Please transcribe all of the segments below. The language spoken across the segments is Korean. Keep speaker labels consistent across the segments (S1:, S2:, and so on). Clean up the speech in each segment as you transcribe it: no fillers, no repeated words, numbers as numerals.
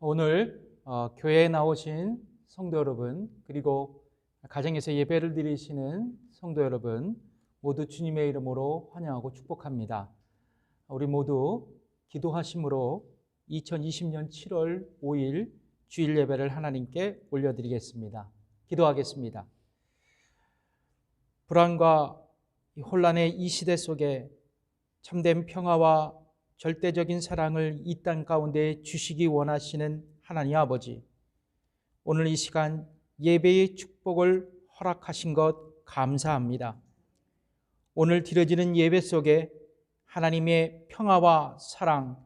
S1: 오늘 교회에 나오신 성도 여러분, 그리고 가정에서 예배를 드리시는 성도 여러분 모두 주님의 이름으로 환영하고 축복합니다. 우리 모두 기도하심으로 2020년 7월 5일 주일 예배를 하나님께 올려드리겠습니다. 기도하겠습니다. 불안과 혼란의 이 시대 속에 참된 평화와 절대적인 사랑을 이 땅 가운데 주시기 원하시는 하나님 아버지, 오늘 이 시간 예배의 축복을 허락하신 것 감사합니다. 오늘 드려지는 예배 속에 하나님의 평화와 사랑,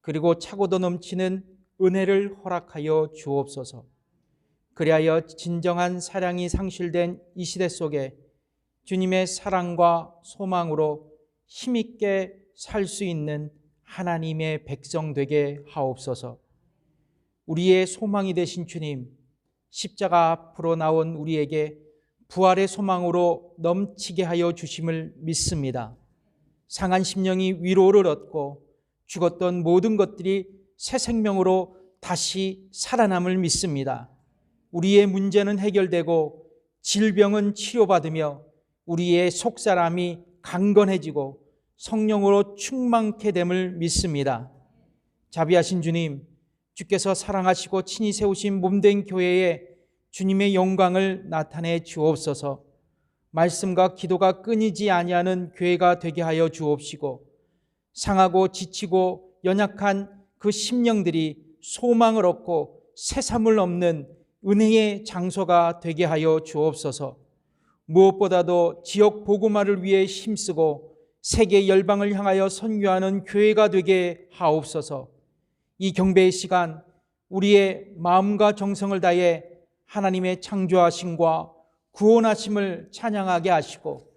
S1: 그리고 차고도 넘치는 은혜를 허락하여 주옵소서. 그리하여 진정한 사랑이 상실된 이 시대 속에 주님의 사랑과 소망으로 힘있게 살 수 있는 하나님의 백성 되게 하옵소서. 우리의 소망이 되신 주님, 십자가 앞으로 나온 우리에게 부활의 소망으로 넘치게 하여 주심을 믿습니다. 상한 심령이 위로를 얻고 죽었던 모든 것들이 새 생명으로 다시 살아남을 믿습니다. 우리의 문제는 해결되고 질병은 치료받으며 우리의 속사람이 강건해지고 성령으로 충만케 됨을 믿습니다. 자비하신 주님, 주께서 사랑하시고 친히 세우신 몸된 교회에 주님의 영광을 나타내 주옵소서. 말씀과 기도가 끊이지 아니하는 교회가 되게 하여 주옵시고, 상하고 지치고 연약한 그 심령들이 소망을 얻고 새삼을 얻는 은혜의 장소가 되게 하여 주옵소서. 무엇보다도 지역 복음화를 위해 힘쓰고 세계 열방을 향하여 선교하는 교회가 되게 하옵소서. 이 경배의 시간 우리의 마음과 정성을 다해 하나님의 창조하심과 구원하심을 찬양하게 하시고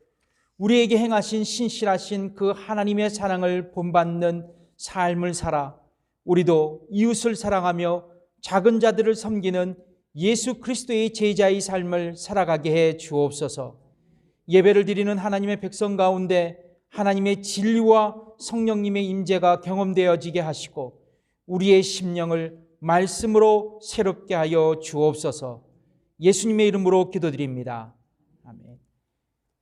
S1: 우리에게 행하신 신실하신 그 하나님의 사랑을 본받는 삶을 살아 우리도 이웃을 사랑하며 작은 자들을 섬기는 예수 그리스도의 제자의 삶을 살아가게 해 주옵소서. 예배를 드리는 하나님의 백성 가운데 하나님의 진리와 성령님의 임재가 경험되어지게 하시고 우리의 심령을 말씀으로 새롭게 하여 주옵소서. 예수님의 이름으로 기도드립니다. 아멘.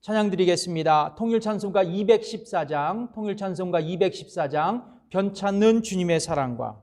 S1: 찬양 드리겠습니다. 통일찬송가 214장, 통일찬송가 214장, 변찮는 주님의 사랑과.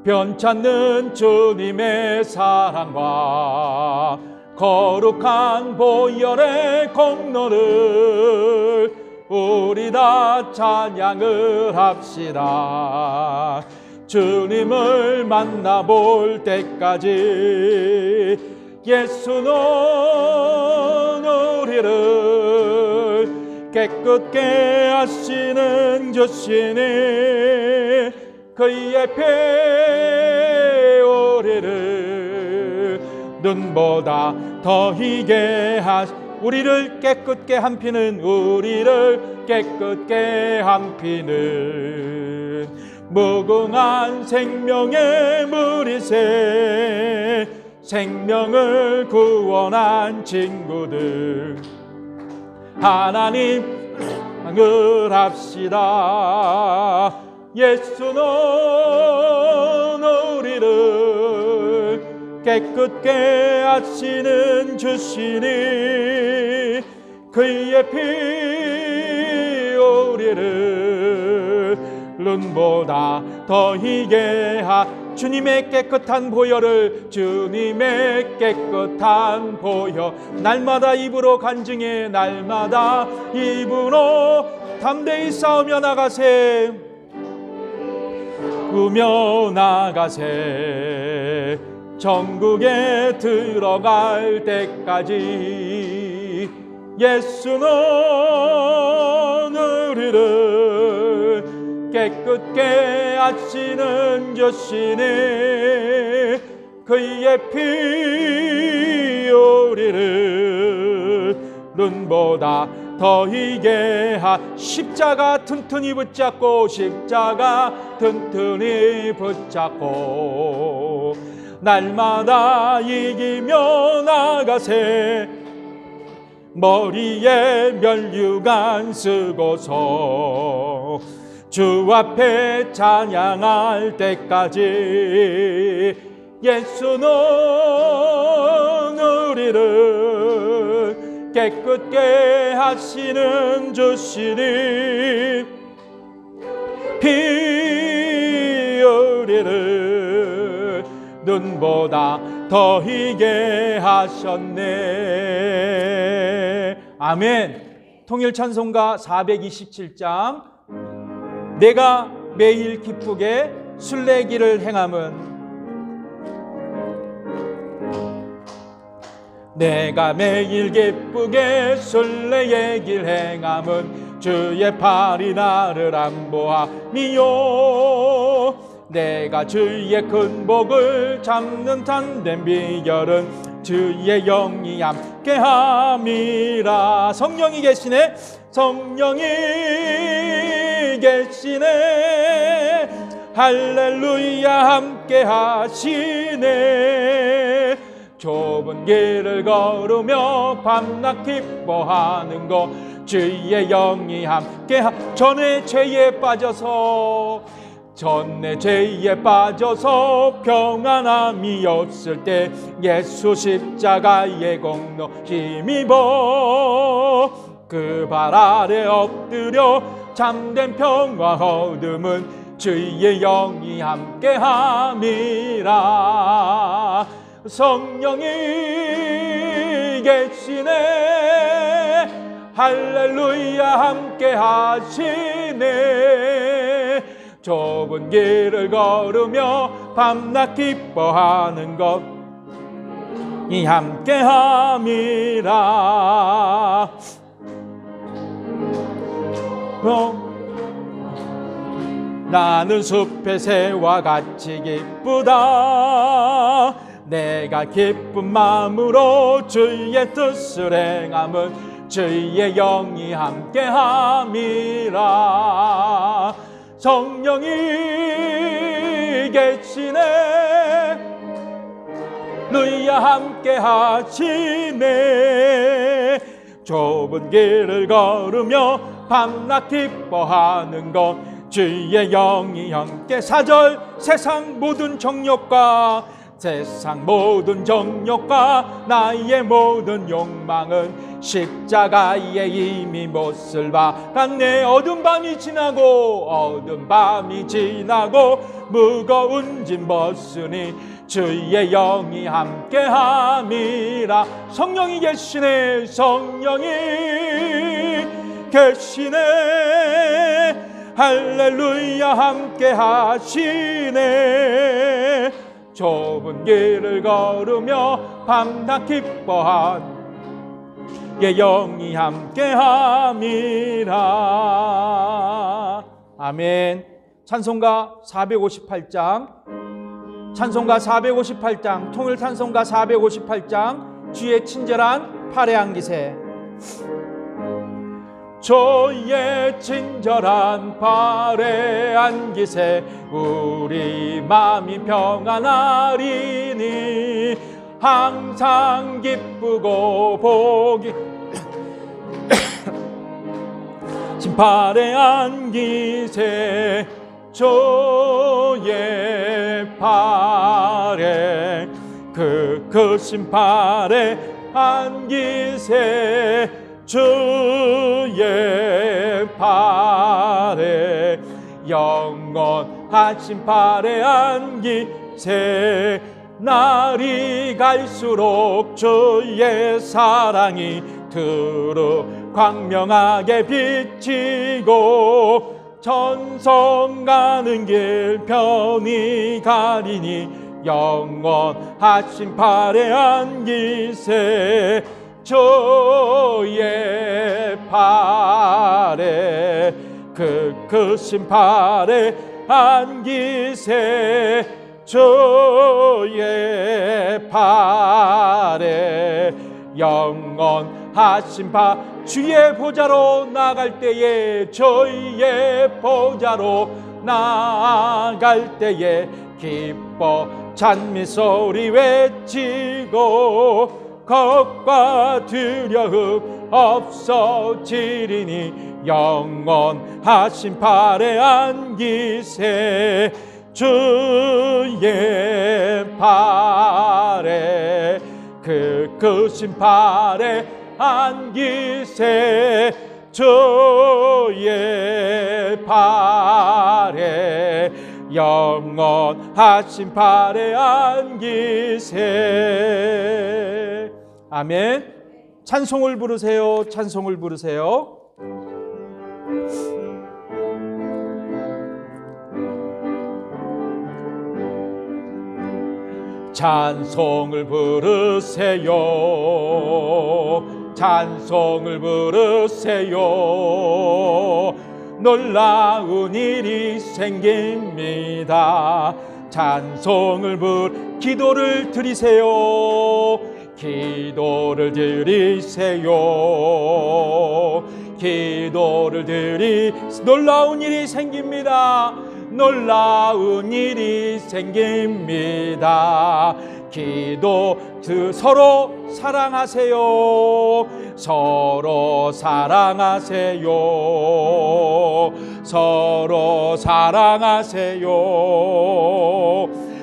S1: 변찮는 주님의 사랑과 거룩한 보혈의 공로를 우리 다 찬양을 합시다. 주님을 만나볼 때까지 예수는 우리를 깨끗게 하시는 주시니 그의 피 우리를 눈보다 더 희게 우리를 깨끗게 한 피는 우리를 깨끗게 한 피는 무궁한 생명의 물이새 생명을 구원한 친구들 하나님을 합시다. 예수는 우리를 깨끗게 하시는 주시니 그의 피 우리를 눈보다 더 희게 주님의 깨끗한 보혈을 주님의 깨끗한 보혈 날마다 입으로 간증해 날마다 입으로 담대히 싸우며 나가세 꾸며 나가세 천국에 들어갈 때까지 예수는 우리를 깨끗게 하시는 주시니 그의 피 우리를 눈보다 더 희게 십자가 튼튼히 붙잡고 십자가 튼튼히 붙잡고 날마다 이기며 나가세 머리에 면류관 쓰고서 주 앞에 찬양할 때까지 예수는 우리를 깨끗게 하시는 주시니 피 우리를 눈보다 더 희게 하셨네. 아멘. 통일 찬송가 427장 내가 매일 기쁘게 순례길을 행함은 내가 매일 기쁘게 순례의 길 행함은 주의 팔이 나를 안보함이요 내가 주의 큰 복을 잡는 참된 비결은 주의 영이 함께함이라. 성령이 계시네. 성령이 계시네. 할렐루야 함께 하시네. 좁은 길을 걸으며 밤낮 기뻐하는 것 주의 영이 함께 전에 죄에 빠져서 평안함이었을 때 예수 십자가의 공로 힘입어 그 발 아래 엎드려 참된 평화 얻음은 주의 영이 함께함이라. 성령이 계시네. 할렐루야 함께 하시네. 좁은 길을 걸으며 밤낮 기뻐하는 것 이 함께함이라. 나는 숲의 새와 같이 기쁘다. 내가 기쁜 마음으로 주의 뜻을 행함은 주의 영이 함께함이라. 성령이 계시네. 루야 함께 하시네. 좁은 길을 걸으며 밤낮 기뻐하는 것 주의 영이 함께. 4절 세상 모든 정욕과 나의 모든 욕망은 십자가에 이미 못을 박았네. 어두운 밤이 지나고 무거운 짐 벗으니 주의 영이 함께함이라. 성령이 계시네. 성령이 계시네. 할렐루야 함께 하시네. 좁은 길을 걸으며 밤낮 기뻐한 예 영이 함께함이라. 아멘. 찬송가 458장 통일 찬송가 458장 주의 친절한 팔의 안기세. 주의 친절한 팔의 안기세 우리 마음이 평안하리니 항상 기쁘고 복이 신팔의 안기세. 주의 팔에 그 신팔의 안기세. 주의 팔에 영원하신 팔의 안기세. 날이 갈수록 주의 사랑이 두루 광명하게 비치고 천성 가는 길 편히 가리니 영원하신 팔의 안기세. 주의 팔에 그 신팔의 안기세. 주의 팔에 영원하신 바 주의 보좌로 나갈 때에 주의 보좌로 나갈 때에 기뻐 찬미 소리 외치고 겁과 두려움 없어지리니 영원하신 팔에 안기세 주의 팔에 그 크신 팔에 안기세 주의 팔에 영원하신 팔에 안기세. 아멘. 찬송을 부르세요. 찬송을 부르세요. 찬송을 부르세요. 찬송을 부르세요. 놀라운 일이 생깁니다. 찬송을 기도를 드리세요. 기도를 드리세요. 기도를 놀라운 일이 생깁니다. 놀라운 일이 생깁니다. 기도 서로 사랑하세요. 서로 사랑하세요. 서로 사랑하세요.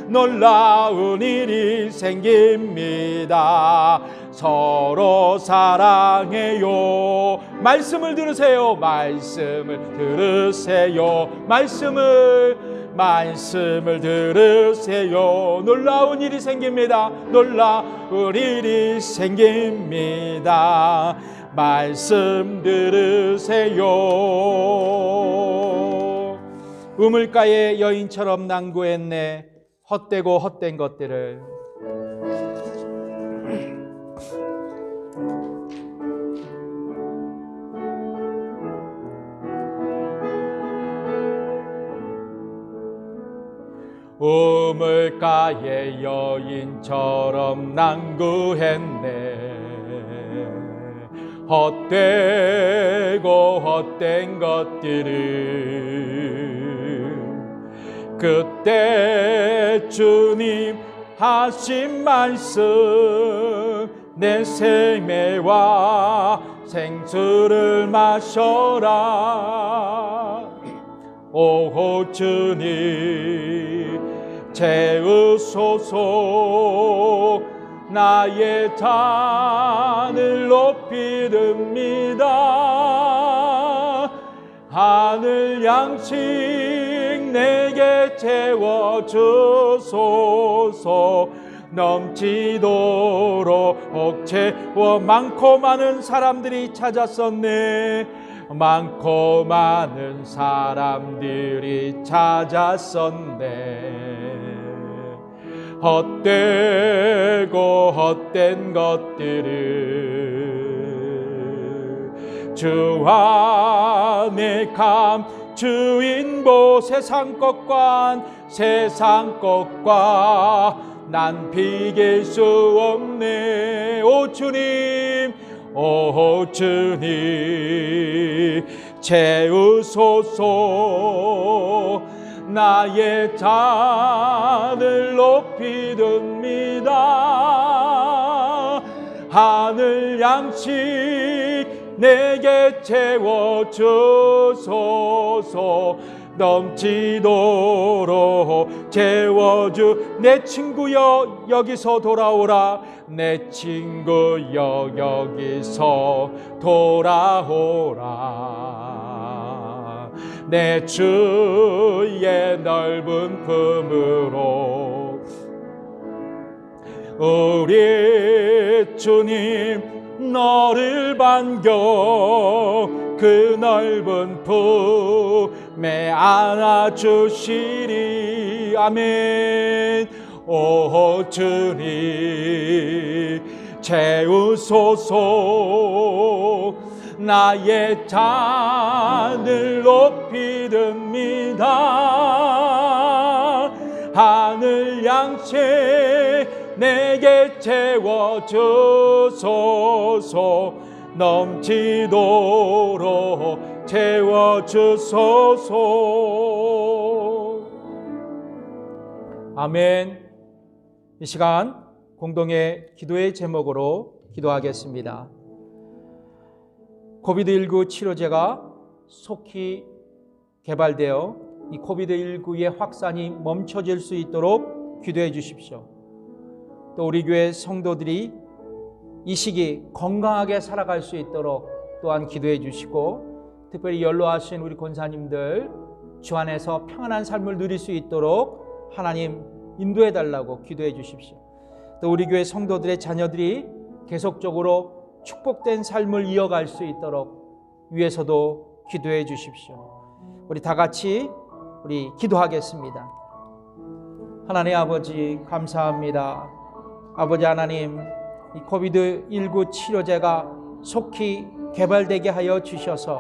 S1: 놀라운 일이 생깁니다. 서로 사랑해요. 말씀을 들으세요. 말씀을 들으세요. 말씀을 들으세요. 놀라운 일이 생깁니다. 놀라운 일이 생깁니다. 말씀 들으세요. 우물가의 여인처럼 난구했네. 헛되고 헛된 것들을. 우물가의 여인처럼 난구했네. 헛되고 헛된 것들을. 그때 주님 하신 말씀, 내 생매와 생수를 마셔라. 오 주님 채우소서. 나의 잔을 높이 듭니다. 하늘 양식 내게 채워주소서. 넘치도록 채워. 많고 많은 사람들이 찾았었네. 많고 많은 사람들이 찾았었네. 헛되고 헛된 것들을 주 안에 감추인 보. 세상 것과 난 비길 수 없네. 오 주님, 오 주님 채우소서. 나의 잔을 높이 듭니다. 하늘 양식 내게 채워주소서. 넘치도록 채워주. 내 친구여 여기서 돌아오라. 내 친구여 여기서 돌아오라. 내 주의 넓은 품으로. 우리 주님 너를 반겨 그 넓은 품에 안아주시리. 아멘. 오 주님 채우소서. 나의 잔을 높이 듭니다. 하늘 양식 내게 채워주소서. 넘치도록 채워주소서. 아멘. 이 시간 공동의 기도의 제목으로 기도하겠습니다. 코비드19 치료제가 속히 개발되어 이 코비드19의 확산이 멈춰질 수 있도록 기도해 주십시오. 또 우리 교회 성도들이 이 시기 건강하게 살아갈 수 있도록 또한 기도해 주시고, 특별히 연로하신 우리 권사님들 주 안에서 평안한 삶을 누릴 수 있도록 하나님 인도해 달라고 기도해 주십시오. 또 우리 교회 성도들의 자녀들이 계속적으로 축복된 삶을 이어갈 수 있도록 위에서도 기도해 주십시오. 우리 다 같이 우리 기도하겠습니다. 하나님 아버지 감사합니다. 아버지 하나님, 이 코비드19 치료제가 속히 개발되게 하여 주셔서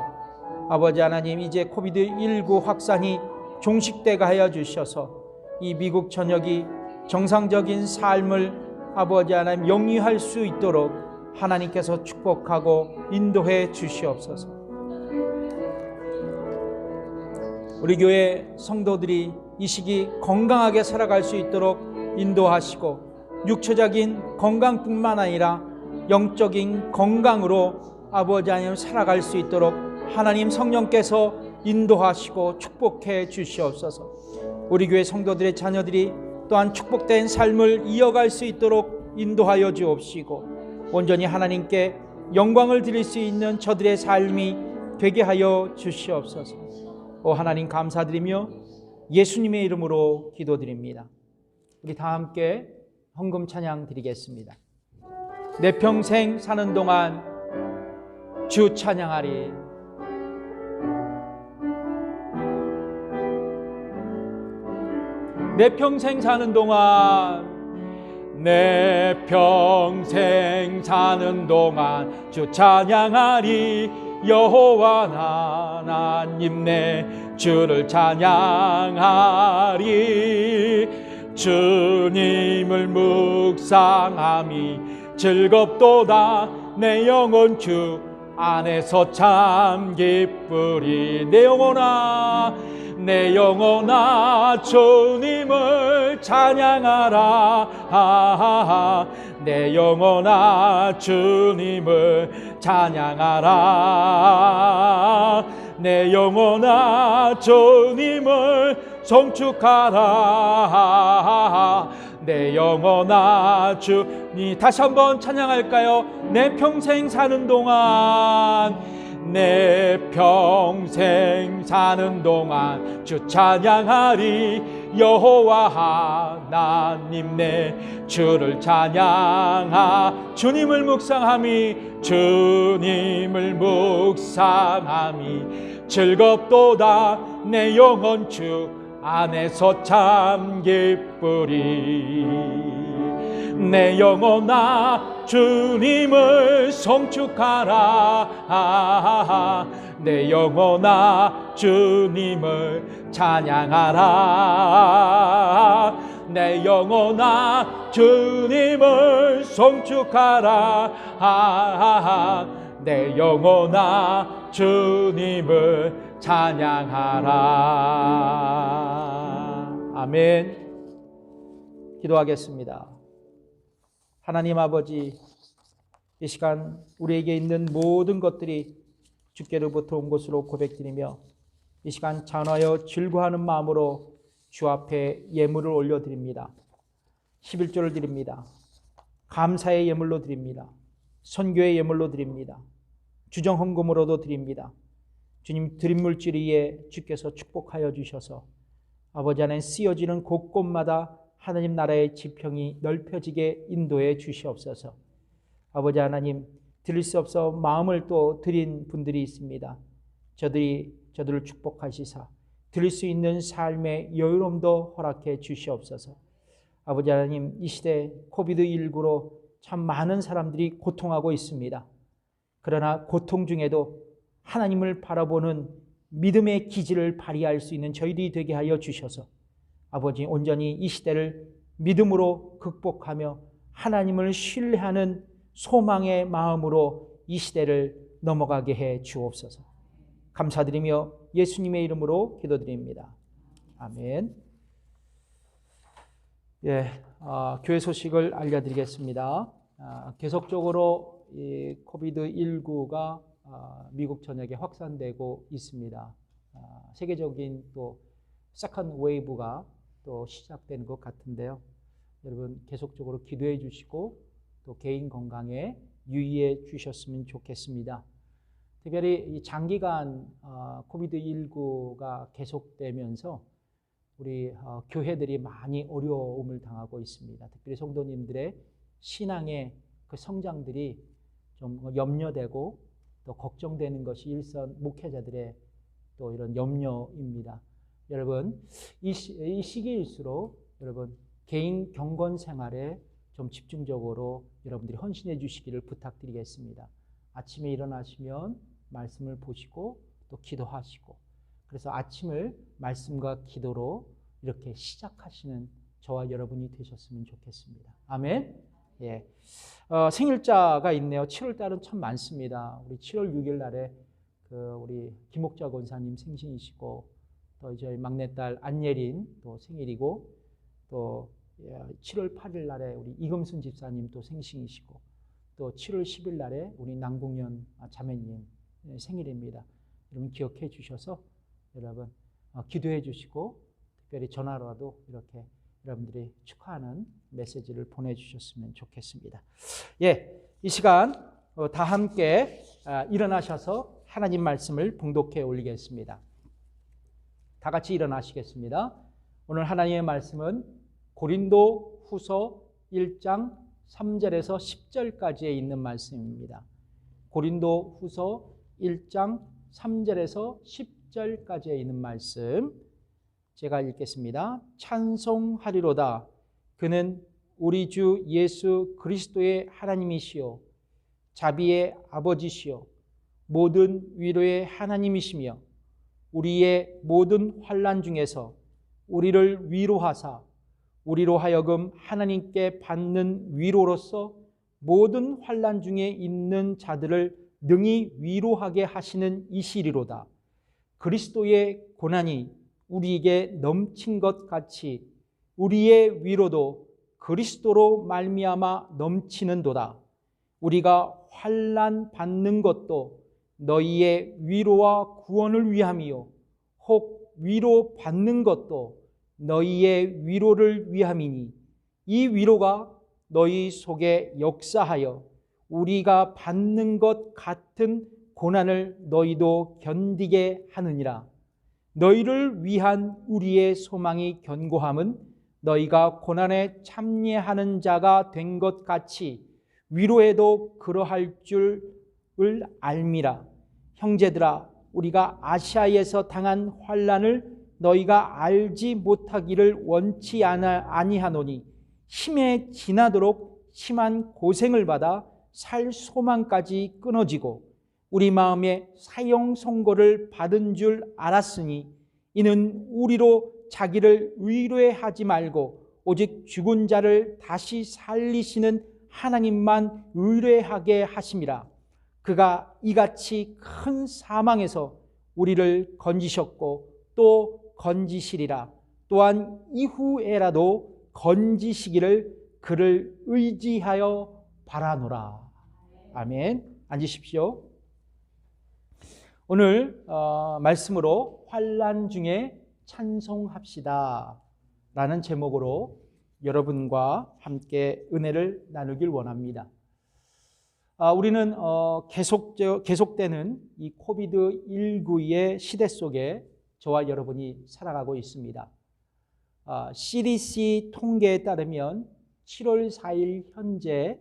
S1: 아버지 하나님, 이제 코비드19 확산이 종식되게 하여 주셔서 이 미국 전역이 정상적인 삶을 아버지 하나님 영위할 수 있도록 하나님께서 축복하고 인도해 주시옵소서. 우리 교회 성도들이 이 시기 건강하게 살아갈 수 있도록 인도하시고, 육체적인 건강뿐만 아니라 영적인 건강으로 아버지 하나님 살아갈 수 있도록 하나님 성령께서 인도하시고 축복해 주시옵소서. 우리 교회 성도들의 자녀들이 또한 축복된 삶을 이어갈 수 있도록 인도하여 주옵시고, 온전히 하나님께 영광을 드릴 수 있는 저들의 삶이 되게 하여 주시옵소서. 오 하나님 감사드리며 예수님의 이름으로 기도드립니다. 우리 다 함께 헌금 찬양 드리겠습니다. 내 평생 사는 동안 주 찬양하리. 내 평생 사는 동안, 내 평생 사는 동안 주 찬양하리. 여호와 하나님 내 주를 찬양하리. 주님을 묵상함이 즐겁도다. 내 영혼 주 안에서 참 기쁘리. 내 영혼아, 내 영혼아 주님을 찬양하라. 내 영혼아 주님을 찬양하라. 내 영혼아 주님을 송축하라. 내 영혼아 주님. 다시 한번 찬양할까요? 내 평생 사는 동안, 내 평생 사는 동안 주 찬양하리. 여호와 하나님 내 주를 찬양하. 주님을 묵상함이, 주님을 묵상함이 즐겁도다. 내 영혼 주 안에서 참 기쁘리. 내 영혼아 주님을 송축하라. 내 영혼아 주님을 찬양하라. 내 영혼아 주님을 송축하라. 내 영혼아 주님을 찬양하라. 아멘. 기도하겠습니다. 하나님 아버지, 이 시간 우리에게 있는 모든 것들이 주께로부터 온 것으로 고백드리며, 이 시간 찬화하여 즐거워하는 마음으로 주 앞에 예물을 올려드립니다. 11조를 드립니다. 감사의 예물로 드립니다. 선교의 예물로 드립니다. 주정헌금으로도 드립니다. 주님, 드린 물질 위에 주께서 축복하여 주셔서 아버지 안에 쓰여지는 곳곳마다 하나님 나라의 지평이 넓혀지게 인도해 주시옵소서. 아버지 하나님, 드릴 수 없어 마음을 또 드린 분들이 있습니다. 저들을 축복하시사 드릴 수 있는 삶의 여유로움도 허락해 주시옵소서. 아버지 하나님, 이 시대 코비드19로 참 많은 사람들이 고통하고 있습니다. 그러나 고통 중에도 하나님을 바라보는 믿음의 기질을 발휘할 수 있는 저희들이 되게 하여 주셔서 아버지, 온전히 이 시대를 믿음으로 극복하며 하나님을 신뢰하는 소망의 마음으로 이 시대를 넘어가게 해 주옵소서. 감사드리며 예수님의 이름으로 기도드립니다. 아멘. 교회 소식을 알려드리겠습니다. 계속적으로 이 코비드19가 미국 전역에 확산되고 있습니다. 세계적인 또 세컨드 웨이브가 또 시작된 것 같은데요. 여러분 계속적으로 기도해 주시고 또 개인 건강에 유의해 주셨으면 좋겠습니다. 특별히 이 장기간 코비드19가 계속되면서 우리 교회들이 많이 어려움을 당하고 있습니다. 특별히 성도님들의 신앙의 그 성장들이 좀 염려되고 또 걱정되는 것이 일선 목회자들의 또 이런 염려입니다. 여러분 이 시기일수록 여러분 개인 경건 생활에 좀 집중적으로 여러분들이 헌신해 주시기를 부탁드리겠습니다. 아침에 일어나시면 말씀을 보시고 또 기도하시고, 그래서 아침을 말씀과 기도로 이렇게 시작하시는 저와 여러분이 되셨으면 좋겠습니다. 아멘. 예. 생일자가 있네요. 7월 달은 참 많습니다. 우리 7월 6일 날에 우리 김옥자 권사님 생신이시고, 또 저희 막내딸 안예린 또 생일이고, 또 7월 8일 날에 우리 이금순 집사님 또 생신이시고, 또 7월 10일 날에 우리 남궁현 자매님 생일입니다. 여러분 기억해 주셔서 여러분 기도해 주시고, 특별히 전화로라도 이렇게 여러분들이 축하하는 메시지를 보내주셨으면 좋겠습니다. 예, 이 시간 다 함께 일어나셔서 하나님 말씀을 봉독해 올리겠습니다. 다 같이 일어나시겠습니다. 오늘 하나님의 말씀은 고린도 후서 1장 3절에서 10절까지에 있는 말씀입니다. 고린도 후서 1장 3절에서 10절까지에 있는 말씀 제가 읽겠습니다. 찬송하리로다. 그는 우리 주 예수 그리스도의 하나님이시요 자비의 아버지시요 모든 위로의 하나님이시며 우리의 모든 환난 중에서 우리를 위로하사 우리로 하여금 하나님께 받는 위로로서 모든 환난 중에 있는 자들을 능히 위로하게 하시는 이시리로다. 그리스도의 고난이 우리에게 넘친 것 같이 우리의 위로도 그리스도로 말미암아 넘치는도다. 우리가 환난 받는 것도 너희의 위로와 구원을 위함이요 혹 위로 받는 것도 너희의 위로를 위함이니 이 위로가 너희 속에 역사하여 우리가 받는 것 같은 고난을 너희도 견디게 하느니라. 너희를 위한 우리의 소망이 견고함은 너희가 고난에 참여하는 자가 된 것 같이 위로에도 그러할 줄을 알미라. 형제들아, 우리가 아시아에서 당한 환난을 너희가 알지 못하기를 원치 아니하노니 힘에 지나도록 심한 고생을 받아 살 소망까지 끊어지고 우리 마음에 사형 선고를 받은 줄 알았으니 이는 우리로 자기를 의뢰하지 말고 오직 죽은 자를 다시 살리시는 하나님만 의뢰하게 하심이라. 그가 이같이 큰 사망에서 우리를 건지셨고 또 건지시리라. 또한 이후에라도 건지시기를 그를 의지하여 바라노라. 아멘. 앉으십시오. 오늘 말씀으로 환난 중에 찬송합시다 라는 제목으로 여러분과 함께 은혜를 나누길 원합니다. 우리는 계속되는 이 코비드19의 시대 속에 저와 여러분이 살아가고 있습니다. CDC 통계에 따르면 7월 4일 현재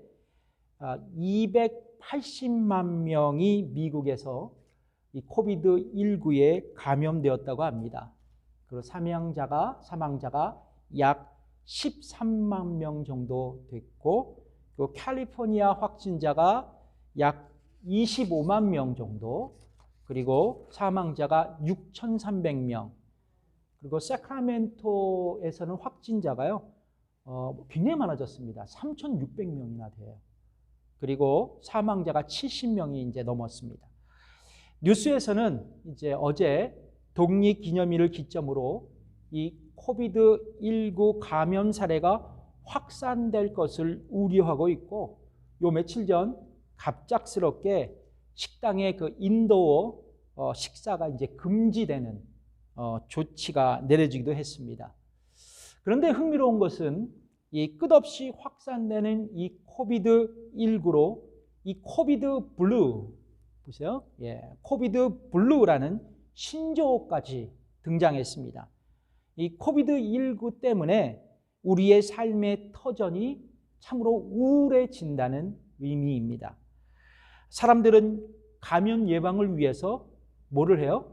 S1: 280만 명이 미국에서 이 코비드19에 감염되었다고 합니다. 그리고 사망자가 약 13만 명 정도 됐고, 그리고 캘리포니아 확진자가 약 25만 명 정도, 그리고 사망자가 6,300명, 그리고 세크라멘토에서는 확진자가요 굉장히 많아졌습니다. 3,600명이나 돼요. 그리고 사망자가 70명이 이제 넘었습니다. 뉴스에서는 이제 어제 독립기념일을 기점으로 이 코비드19 감염 사례가 확산될 것을 우려하고 있고, 요 며칠 전 갑작스럽게 식당의 그 인도어 식사가 이제 금지되는 조치가 내려지기도 했습니다. 그런데 흥미로운 것은 이 끝없이 확산되는 이 코비드19로 이 코비드 블루, 보세요. 예, 코비드 블루라는 신조어까지 등장했습니다. 이 코비드19 때문에 우리의 삶의 터전이 참으로 우울해진다는 의미입니다. 사람들은 감염 예방을 위해서 뭐를 해요?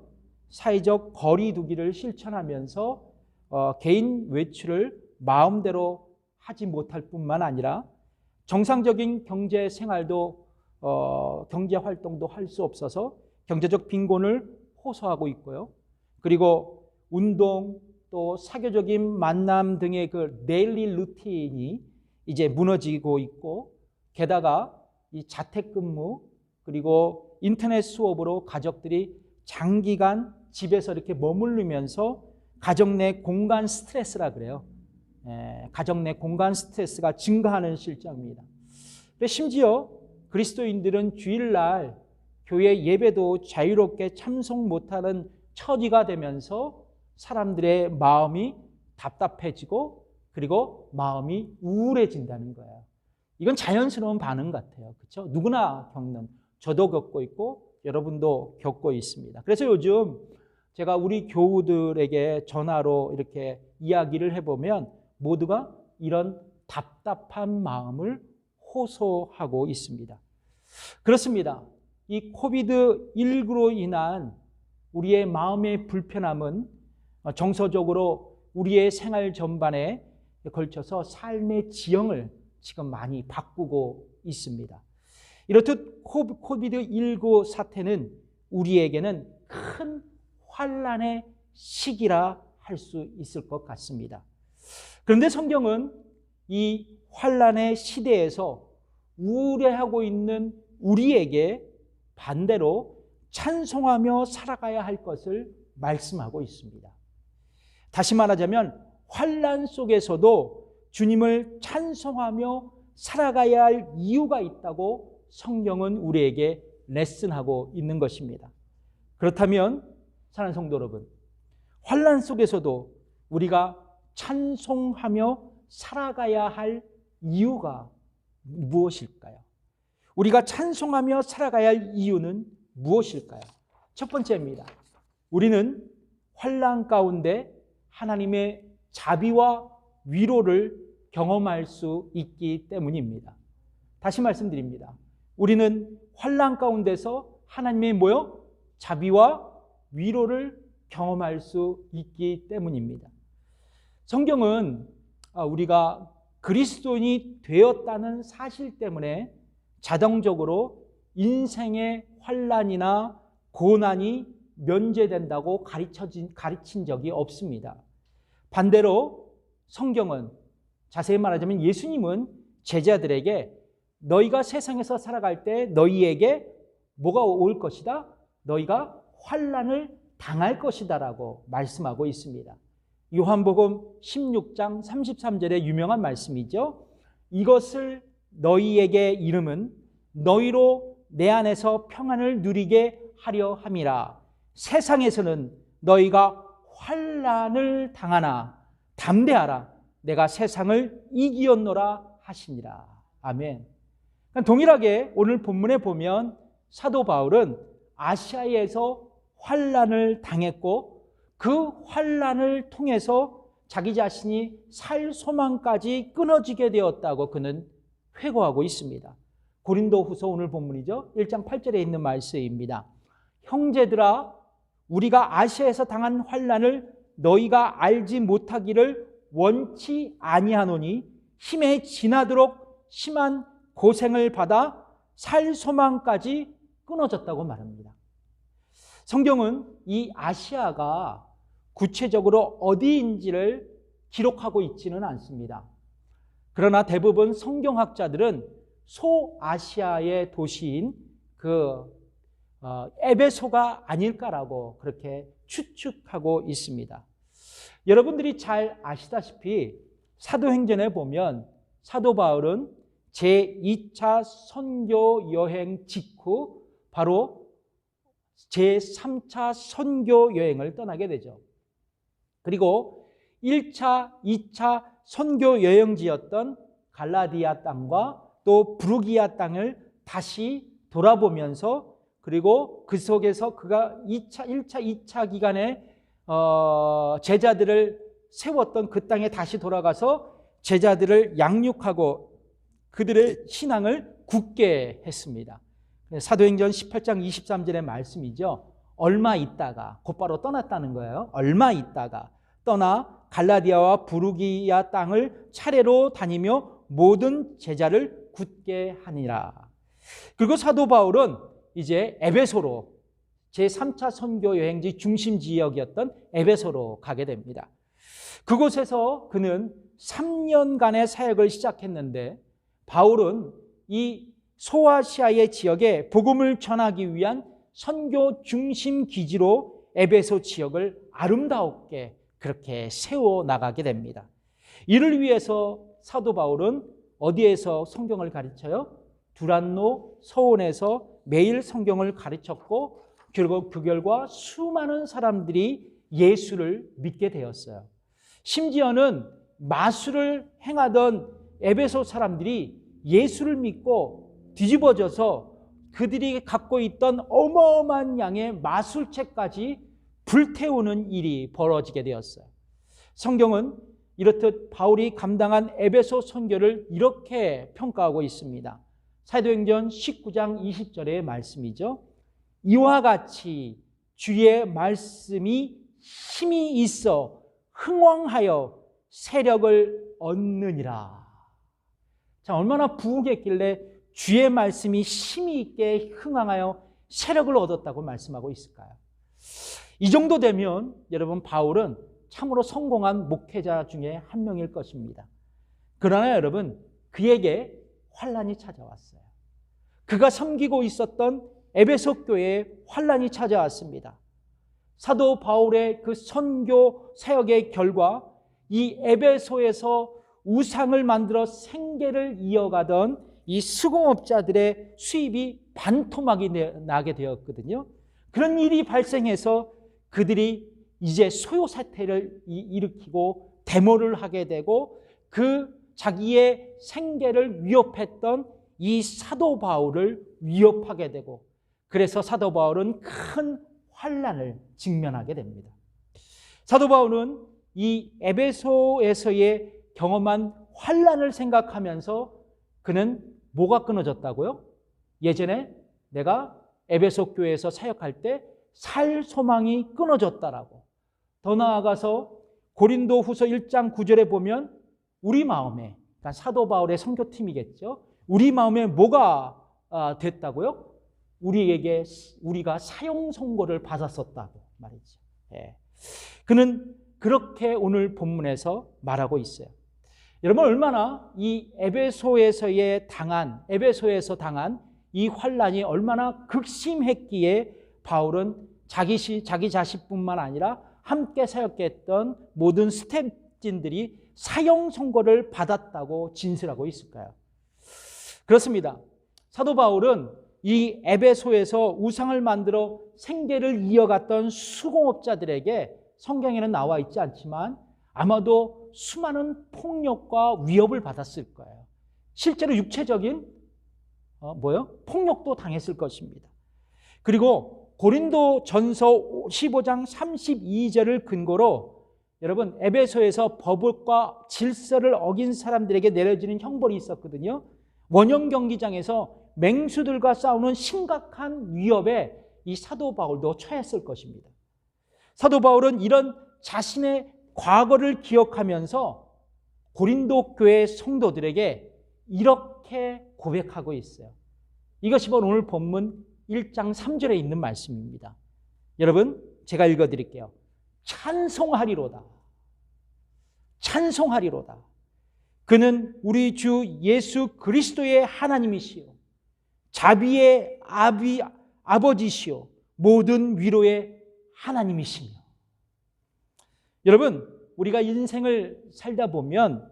S1: 사회적 거리 두기를 실천하면서 개인 외출을 마음대로 하지 못할 뿐만 아니라 정상적인 경제 생활도 경제 활동도 할 수 없어서 경제적 빈곤을 호소하고 있고요. 그리고 운동 또 사교적인 만남 등의 그 데일리 루틴이 이제 무너지고 있고, 게다가 이 자택근무 그리고 인터넷 수업으로 가족들이 장기간 집에서 이렇게 머무르면서 가정 내 공간 스트레스라 그래요. 가정 내 공간 스트레스가 증가하는 실정입니다. 심지어 그리스도인들은 주일날 교회 예배도 자유롭게 참석 못하는 처지가 되면서 사람들의 마음이 답답해지고 그리고 마음이 우울해진다는 거예요. 이건 자연스러운 반응 같아요. 그렇죠? 누구나 겪는, 저도 겪고 있고 여러분도 겪고 있습니다. 그래서 요즘 제가 우리 교우들에게 전화로 이렇게 이야기를 해보면 모두가 이런 답답한 마음을 호소하고 있습니다. 그렇습니다. 이 코비드19로 인한 우리의 마음의 불편함은 정서적으로 우리의 생활 전반에 걸쳐서 삶의 지형을 지금 많이 바꾸고 있습니다. 이렇듯 코비드19 사태는 우리에게는 큰 환난의 시기라 할 수 있을 것 같습니다. 그런데 성경은 이 환난의 시대에서 우울해하고 있는 우리에게 반대로 찬송하며 살아가야 할 것을 말씀하고 있습니다. 다시 말하자면 환난 속에서도 주님을 찬송하며 살아가야 할 이유가 있다고 성경은 우리에게 레슨하고 있는 것입니다. 그렇다면 사랑하는 성도 여러분, 환난 속에서도 우리가 찬송하며 살아가야 할 이유가 무엇일까요? 우리가 찬송하며 살아가야 할 이유는 무엇일까요? 첫 번째입니다. 우리는 환난 가운데 하나님의 자비와 위로를 경험할 수 있기 때문입니다. 다시 말씀드립니다. 우리는 환난 가운데서 하나님의 뭐요? 자비와 위로를 경험할 수 있기 때문입니다. 성경은 우리가 그리스도인이 되었다는 사실 때문에 자동적으로 인생의 환난이나 고난이 면제된다고 가르친 적이 없습니다. 반대로 성경은, 자세히 말하자면 예수님은 제자들에게 너희가 세상에서 살아갈 때 너희에게 뭐가 올 것이다? 너희가 환난을 당할 것이다 라고 말씀하고 있습니다. 요한복음 16장 33절의 유명한 말씀이죠. 이것을 너희에게 이름은 너희로 내 안에서 평안을 누리게 하려 함이라. 세상에서는 너희가 환난을 당하나 담대하라. 내가 세상을 이기었노라 하시니라. 아멘. 동일하게 오늘 본문에 보면 사도 바울은 아시아에서 환난을 당했고 그 환난을 통해서 자기 자신이 살 소망까지 끊어지게 되었다고 그는 회고하고 있습니다. 고린도후서 오늘 본문이죠. 1장 8절에 있는 말씀입니다. 형제들아, 우리가 아시아에서 당한 환난을 너희가 알지 못하기를 원치 아니하노니 힘에 지나도록 심한 고생을 받아 살 소망까지 끊어졌다고 말합니다. 성경은 이 아시아가 구체적으로 어디인지를 기록하고 있지는 않습니다. 그러나 대부분 성경학자들은 소아시아의 도시인 에베소가 아닐까라고 그렇게 추측하고 있습니다. 여러분들이 잘 아시다시피 사도행전에 보면 사도 바울은 제2차 선교 여행 직후 바로 제3차 선교 여행을 떠나게 되죠. 그리고 1차, 2차 선교 여행지였던 갈라디아 땅과 또 부르기아 땅을 다시 돌아보면서, 그리고 그 속에서 그가 1차, 2차 기간에 제자들을 세웠던 그 땅에 다시 돌아가서 제자들을 양육하고 그들의 신앙을 굳게 했습니다. 사도행전 18장 23절의 말씀이죠. 얼마 있다가, 곧바로 떠났다는 거예요. 얼마 있다가 떠나 갈라디아와 부르기아 땅을 차례로 다니며 모든 제자를 굳게 하니라. 그리고 사도 바울은 이제 에베소로, 제3차 선교 여행지 중심 지역이었던 에베소로 가게 됩니다. 그곳에서 그는 3년간의 사역을 시작했는데, 바울은 이 소아시아의 지역에 복음을 전하기 위한 선교 중심 기지로 에베소 지역을 아름답게 그렇게 세워 나가게 됩니다. 이를 위해서 사도 바울은 어디에서 성경을 가르쳐요? 두란노 서원에서 매일 성경을 가르쳤고, 결국 그 결과 수많은 사람들이 예수를 믿게 되었어요. 심지어는 마술을 행하던 에베소 사람들이 예수를 믿고 뒤집어져서 그들이 갖고 있던 어마어마한 양의 마술책까지 불태우는 일이 벌어지게 되었어요. 성경은 이렇듯 바울이 감당한 에베소 선교를 이렇게 평가하고 있습니다. 사도행전 19장 20절의 말씀이죠. 이와 같이 주의 말씀이 힘이 있어 흥왕하여 세력을 얻느니라. 자, 얼마나 부흥했길래 주의 말씀이 힘이 있게 흥왕하여 세력을 얻었다고 말씀하고 있을까요? 이 정도 되면 여러분, 바울은 참으로 성공한 목회자 중에 한 명일 것입니다. 그러나 여러분, 그에게 환난이 찾아왔어요. 그가 섬기고 있었던 에베소 교회에 환난이 찾아왔습니다. 사도 바울의 그 선교 사역의 결과 이 에베소에서 우상을 만들어 생계를 이어가던 이 수공업자들의 수입이 반토막이 나게 되었거든요. 그런 일이 발생해서 그들이 이제 소요 사태를 일으키고 데모를 하게 되고, 그 자기의 생계를 위협했던 이 사도 바울을 위협하게 되고, 그래서 사도 바울은 큰 환난을 직면하게 됩니다. 사도 바울은 이 에베소에서의 경험한 환난을 생각하면서 그는 뭐가 끊어졌다고요? 예전에 내가 에베소 교회에서 사역할 때 살 소망이 끊어졌다라고. 더 나아가서 고린도 후서 1장 9절에 보면 우리 마음에, 그러니까 사도 바울의 선교팀이겠죠. 우리 마음에 뭐가 됐다고요? 우리가 사형 선고를 받았었다고 말이죠. 예. 그는 그렇게 오늘 본문에서 말하고 있어요. 여러분, 얼마나 이 에베소에서 당한 이 환난이 얼마나 극심했기에 바울은 자기 자신뿐만 아니라 함께 사역했던 모든 스태프진들이 사형 선고를 받았다고 진술하고 있을까요? 그렇습니다. 사도 바울은 이 에베소에서 우상을 만들어 생계를 이어갔던 수공업자들에게, 성경에는 나와 있지 않지만 아마도 수많은 폭력과 위협을 받았을 거예요. 실제로 육체적인 폭력도 당했을 것입니다. 그리고 고린도 전서 15장 32절을 근거로 여러분, 에베소에서 법과 질서를 어긴 사람들에게 내려지는 형벌이 있었거든요. 원형 경기장에서 맹수들과 싸우는 심각한 위협에 이 사도 바울도 처했을 것입니다. 사도 바울은 이런 자신의 과거를 기억하면서 고린도 교회 성도들에게 이렇게 고백하고 있어요. 이것이 바로 오늘 본문 1장 3절에 있는 말씀입니다. 여러분, 제가 읽어드릴게요. 찬송하리로다. 찬송하리로다. 그는 우리 주 예수 그리스도의 하나님이시요, 자비의 아버지시요, 모든 위로의 하나님이시며. 여러분, 우리가 인생을 살다 보면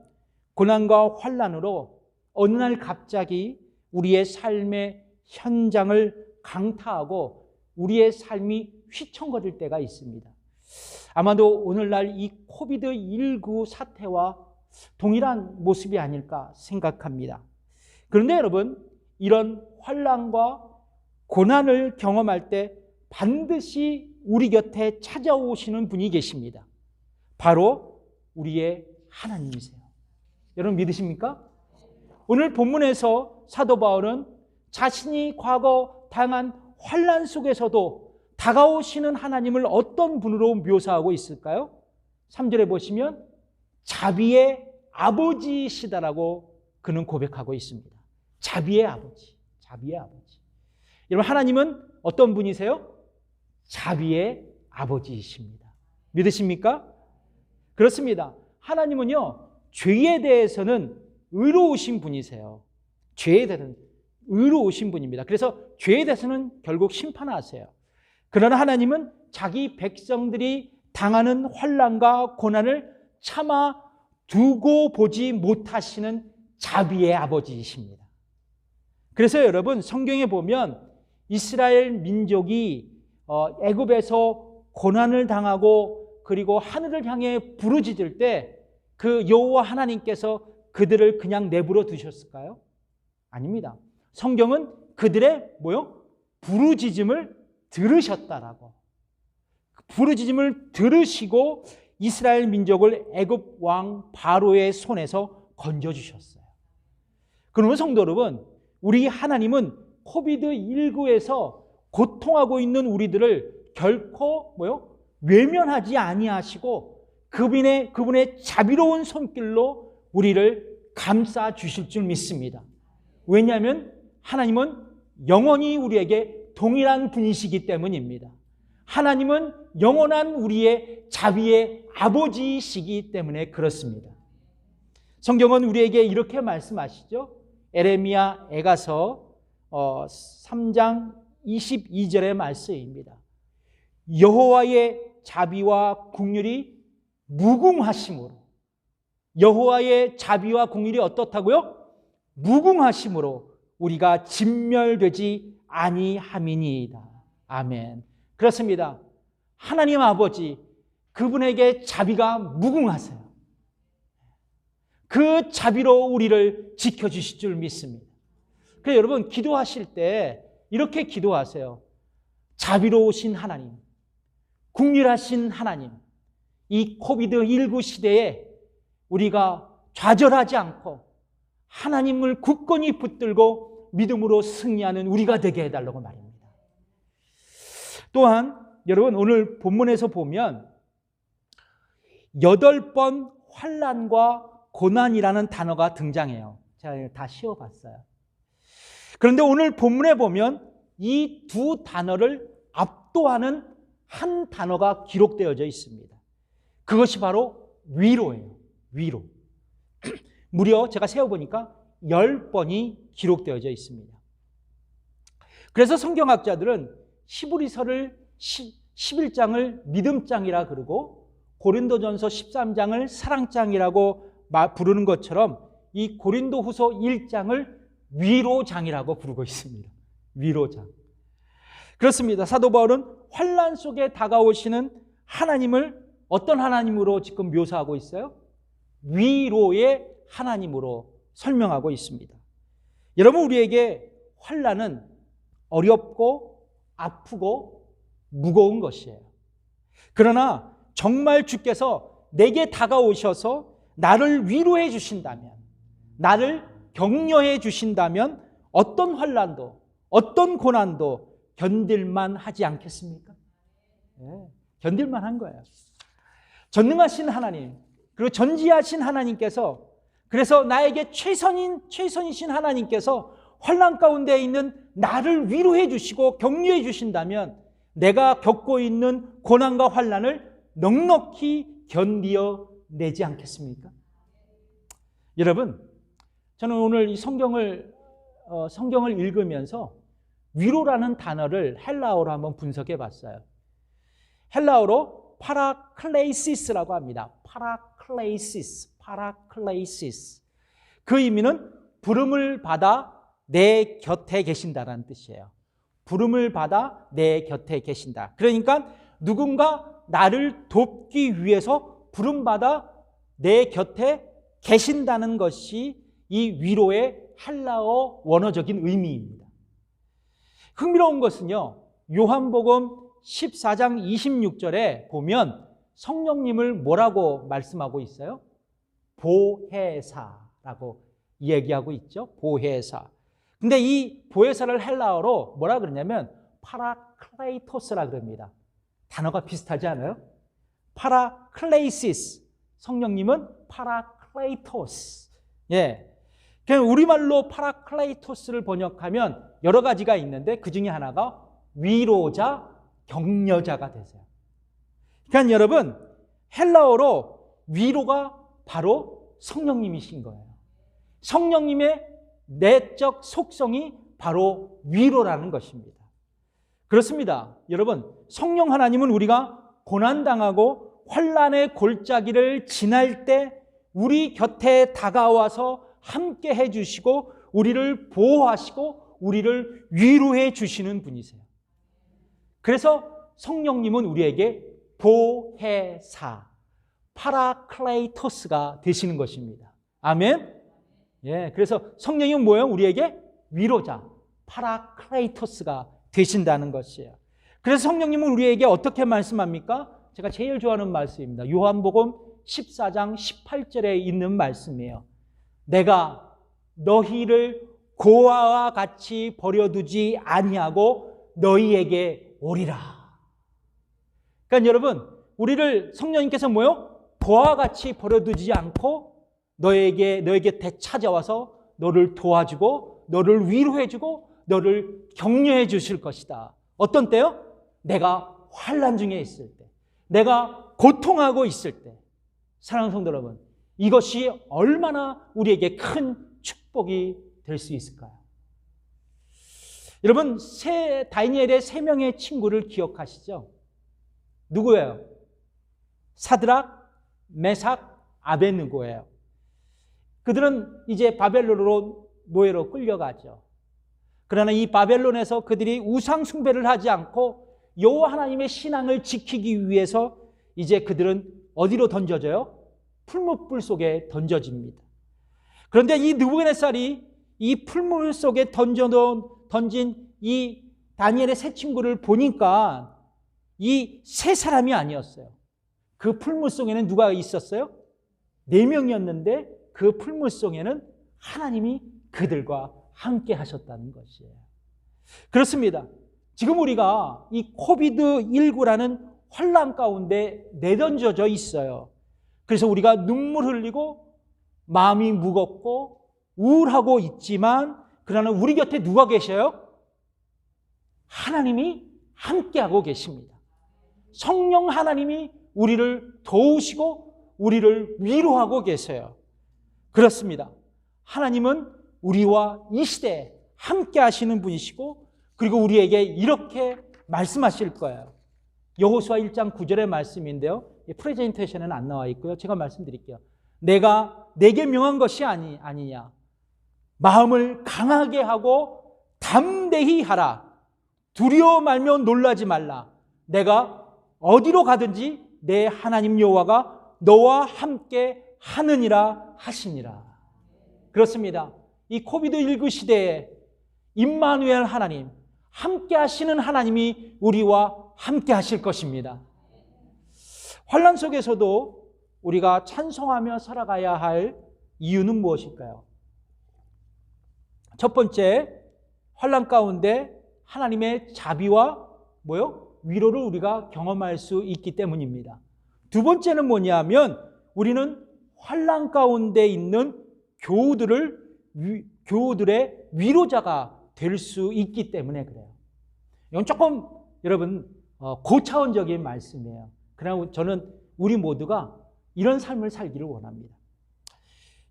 S1: 고난과 환난으로 어느 날 갑자기 우리의 삶의 현장을 강타하고 우리의 삶이 휘청거릴 때가 있습니다. 아마도 오늘날 이 코비드19 사태와 동일한 모습이 아닐까 생각합니다. 그런데 여러분, 이런 환난과 고난을 경험할 때 반드시 우리 곁에 찾아오시는 분이 계십니다. 바로 우리의 하나님이세요. 여러분 믿으십니까? 오늘 본문에서 사도 바울은 자신이 과거 당한 환난 속에서도 다가오시는 하나님을 어떤 분으로 묘사하고 있을까요? 3절에 보시면 자비의 아버지시다라고 그는 고백하고 있습니다. 자비의 아버지, 자비의 아버지. 여러분, 하나님은 어떤 분이세요? 자비의 아버지이십니다. 믿으십니까? 그렇습니다. 하나님은요, 죄에 대해서는 의로우신 분이세요. 죄에 대해서는 의로우신 분입니다. 그래서 죄에 대해서는 결국 심판하세요. 그러나 하나님은 자기 백성들이 당하는 환난과 고난을 참아 두고 보지 못하시는 자비의 아버지이십니다. 그래서 여러분, 성경에 보면 이스라엘 민족이 애굽에서 고난을 당하고 그리고 하늘을 향해 부르짖을 때 그 여호와 하나님께서 그들을 그냥 내버려 두셨을까요? 아닙니다. 성경은 그들의 부르짖음을 들으셨다라고. 부르짖음을 들으시고 이스라엘 민족을 애굽 왕 바로의 손에서 건져주셨어요. 그러면 성도 여러분, 우리 하나님은 코비드19에서 고통하고 있는 우리들을 결코 외면하지 아니하시고 그분의 자비로운 손길로 우리를 감싸 주실 줄 믿습니다. 왜냐하면 하나님은 영원히 우리에게 동일한 분이시기 때문입니다. 하나님은 영원한 우리의 자비의 아버지이시기 때문에 그렇습니다. 성경은 우리에게 이렇게 말씀하시죠. 에레미야 애가서 3장 22절의 말씀입니다. 여호와의 자비와 긍휼이 무궁하심으로, 여호와의 자비와 긍휼이 어떻다고요? 무궁하심으로 우리가 진멸되지 아니함이니이다. 아멘. 그렇습니다. 하나님 아버지, 그분에게 자비가 무궁하세요. 그 자비로 우리를 지켜주실 줄 믿습니다. 그래서 여러분, 기도하실 때 이렇게 기도하세요. 자비로우신 하나님, 긍휼하신 하나님, 이 코비드19 시대에 우리가 좌절하지 않고 하나님을 굳건히 붙들고 믿음으로 승리하는 우리가 되게 해달라고 말입니다. 또한 여러분, 오늘 본문에서 보면 8번 환난과 고난이라는 단어가 등장해요. 제가 다 씌워봤어요. 그런데 오늘 본문에 보면 이 두 단어를 압도하는 한 단어가 기록되어져 있습니다. 그것이 바로 위로예요. 위로. 무려 제가 세어보니까 10번이 기록되어져 있습니다. 그래서 성경학자들은 히브리서를 11장을 믿음장이라 그러고 고린도전서 13장을 사랑장이라고 부르는 것처럼 이 고린도후서 1장을 위로장이라고 부르고 있습니다. 위로장. 그렇습니다. 사도 바울은 환난 속에 다가오시는 하나님을 어떤 하나님으로 지금 묘사하고 있어요? 위로의 하나님으로 설명하고 있습니다. 여러분, 우리에게 환난은 어렵고 아프고 무거운 것이에요. 그러나 정말 주께서 내게 다가오셔서 나를 위로해 주신다면, 나를 격려해 주신다면 어떤 환난도, 어떤 고난도 견딜만 하지 않겠습니까? 네, 견딜만 한 거예요. 전능하신 하나님, 그리고 전지하신 하나님께서, 그래서 나에게 최선이신 하나님께서 환난 가운데 있는 나를 위로해 주시고 격려해 주신다면 내가 겪고 있는 고난과 환난을 넉넉히 견디어 내지 않겠습니까? 여러분, 저는 오늘 이 성경을 읽으면서 위로라는 단어를 헬라어로 한번 분석해 봤어요. 헬라어로 파라클레이시스라고 합니다. 파라클레이시스. 그 의미는 부름을 받아 내 곁에 계신다라는 뜻이에요. 부름을 받아 내 곁에 계신다. 그러니까 누군가 나를 돕기 위해서 부름받아 내 곁에 계신다는 것이 이 위로의 헬라어 원어적인 의미입니다. 흥미로운 것은요, 요한복음 14장 26절에 보면 성령님을 뭐라고 말씀하고 있어요? 보혜사라고 얘기하고 있죠. 보혜사. 근데 이 보혜사를 헬라어로 뭐라 그러냐면 파라클레이토스라 그럽니다. 단어가 비슷하지 않아요? 파라클레이시스. 성령님은 파라클레이토스. 예. 그냥 우리말로 파라클레이토스를 번역하면 여러 가지가 있는데 그 중에 하나가 위로자, 격려자가 되세요. 그러니까 여러분, 헬라어로 위로가 바로 성령님이신 거예요. 성령님의 내적 속성이 바로 위로라는 것입니다. 그렇습니다. 여러분, 성령 하나님은 우리가 고난당하고 환난의 골짜기를 지날 때 우리 곁에 다가와서 함께 해주시고 우리를 보호하시고 우리를 위로해 주시는 분이세요. 그래서 성령님은 우리에게 보혜사, 파라클레이토스가 되시는 것입니다. 아멘? 예, 그래서 성령님은 뭐예요? 우리에게 위로자, 파라클레이토스가 되신다는 것이에요. 그래서 성령님은 우리에게 어떻게 말씀합니까? 제가 제일 좋아하는 말씀입니다. 요한복음 14장 18절에 있는 말씀이에요. 내가 너희를 고아와 같이 버려두지 아니하고 너희에게 오리라. 그러니까 여러분, 우리를 성령님께서 뭐요? 고아와 같이 버려두지 않고 너에게 찾아와서 너를 도와주고 너를 위로해주고 너를 격려해 주실 것이다. 어떤 때요? 내가 환난 중에 있을 때, 내가 고통하고 있을 때. 사랑하는 성도 여러분, 이것이 얼마나 우리에게 큰 축복이 될 수 있을까요? 여러분, 다니엘의 3명의 친구를 기억하시죠? 누구예요? 사드락, 메삭, 아베느고예요. 그들은 이제 바벨론으로 노예로 끌려가죠. 그러나 이 바벨론에서 그들이 우상 숭배를 하지 않고 여호와 하나님의 신앙을 지키기 위해서 이제 그들은 어디로 던져져요? 풀무불 속에 던져집니다. 그런데 이 느부갓네살이 이 풀무불 속에 던진 이 다니엘의 세 친구를 보니까 이 세 사람이 아니었어요. 그 풀무 속에는 누가 있었어요? 4명이었는데 그 풀무 속에는 하나님이 그들과 함께 하셨다는 것이에요. 그렇습니다. 지금 우리가 이 코비드19라는 환난 가운데 내던져져 있어요. 그래서 우리가 눈물 흘리고 마음이 무겁고 우울하고 있지만 그러나 우리 곁에 누가 계셔요? 하나님이 함께하고 계십니다. 성령 하나님이 우리를 도우시고 우리를 위로하고 계세요. 그렇습니다. 하나님은 우리와 이 시대에 함께 하시는 분이시고 그리고 우리에게 이렇게 말씀하실 거예요. 여호수아 1장 9절의 말씀인데요. 프레젠테이션에는 안 나와 있고요. 제가 말씀드릴게요. 내가 내게 명한 것이 아니냐. 마음을 강하게 하고 담대히 하라. 두려워 말며 놀라지 말라. 내가 어디로 가든지 내 하나님 여호와가 너와 함께 하느니라 하시니라. 그렇습니다. 이 코비드19 시대에 임마누엘 하나님, 함께 하시는 하나님이 우리와 함께 하실 것입니다. 환난 속에서도 우리가 찬송하며 살아가야 할 이유는 무엇일까요? 첫 번째, 환난 가운데 하나님의 자비와 위로를 우리가 경험할 수 있기 때문입니다. 두 번째는 뭐냐면 우리는 환난 가운데 있는 교우들의 위로자가 될 수 있기 때문에 그래요. 이건 조금 여러분 고차원적인 말씀이에요. 그러나 저는 우리 모두가 이런 삶을 살기를 원합니다.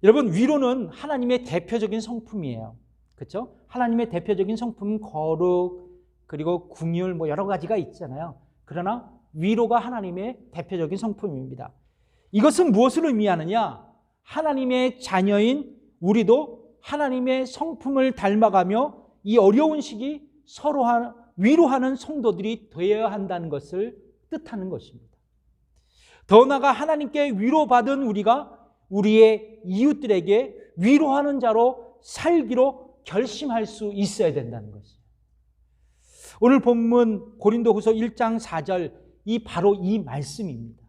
S1: 여러분, 위로는 하나님의 대표적인 성품이에요. 그렇죠? 하나님의 대표적인 성품은 거룩 그리고 긍휼 여러 가지가 있잖아요. 그러나 위로가 하나님의 대표적인 성품입니다. 이것은 무엇을 의미하느냐? 하나님의 자녀인 우리도 하나님의 성품을 닮아가며 이 어려운 시기 서로 위로하는 성도들이 되어야 한다는 것을 뜻하는 것입니다. 더 나아가 하나님께 위로받은 우리가 우리의 이웃들에게 위로하는 자로 살기로 결심할 수 있어야 된다는 것이에요. 오늘 본문 고린도후서 1장 4절 바로 이 말씀입니다.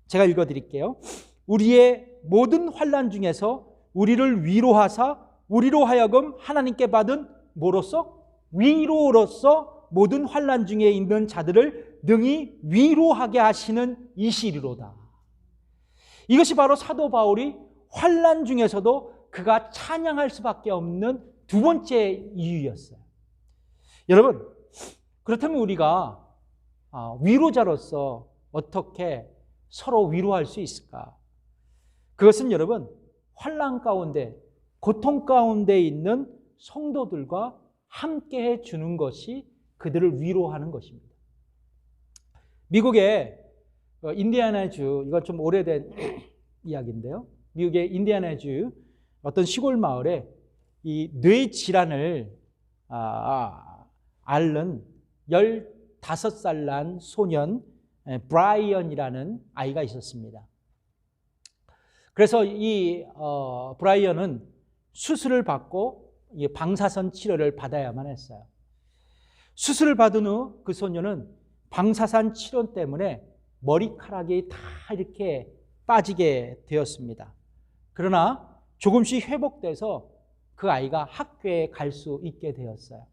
S1: 제가 읽어드릴게요. 우리의 모든 환난 중에서 우리를 위로하사 우리로 하여금 하나님께 받은 뭐로서? 위로로서 모든 환난 중에 있는 자들을 능히 위로하게 하시는 이시리로다. 이것이 바로 사도 바울이 환난 중에서도 그가 찬양할 수밖에 없는 두 번째 이유였어요. 여러분, 그렇다면 우리가 위로자로서 어떻게 서로 위로할 수 있을까? 그것은 여러분, 환난 가운데, 고통 가운데 있는 성도들과 함께 해주는 것이 그들을 위로하는 것입니다. 미국의 인디애나주, 이건 좀 오래된 이야기인데요. 미국의 인디애나주 어떤 시골 마을에 이 뇌질환을 앓는 15살 난 소년 브라이언이라는 아이가 있었습니다. 그래서 이 브라이언은 수술을 받고 방사선 치료를 받아야만 했어요. 수술을 받은 후 그 소년은 방사선 치료 때문에 머리카락이 다 이렇게 빠지게 되었습니다. 그러나 조금씩 회복돼서 그 아이가 학교에 갈 수 있게 되었어요.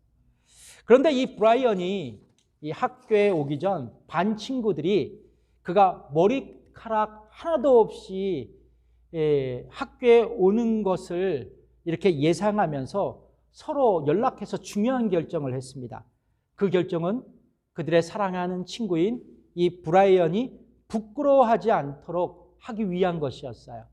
S1: 그런데 이 브라이언이 이 학교에 오기 전 반 친구들이 그가 머리카락 하나도 없이 학교에 오는 것을 이렇게 예상하면서 서로 연락해서 중요한 결정을 했습니다. 그 결정은 그들의 사랑하는 친구인 이 브라이언이 부끄러워하지 않도록 하기 위한 것이었어요.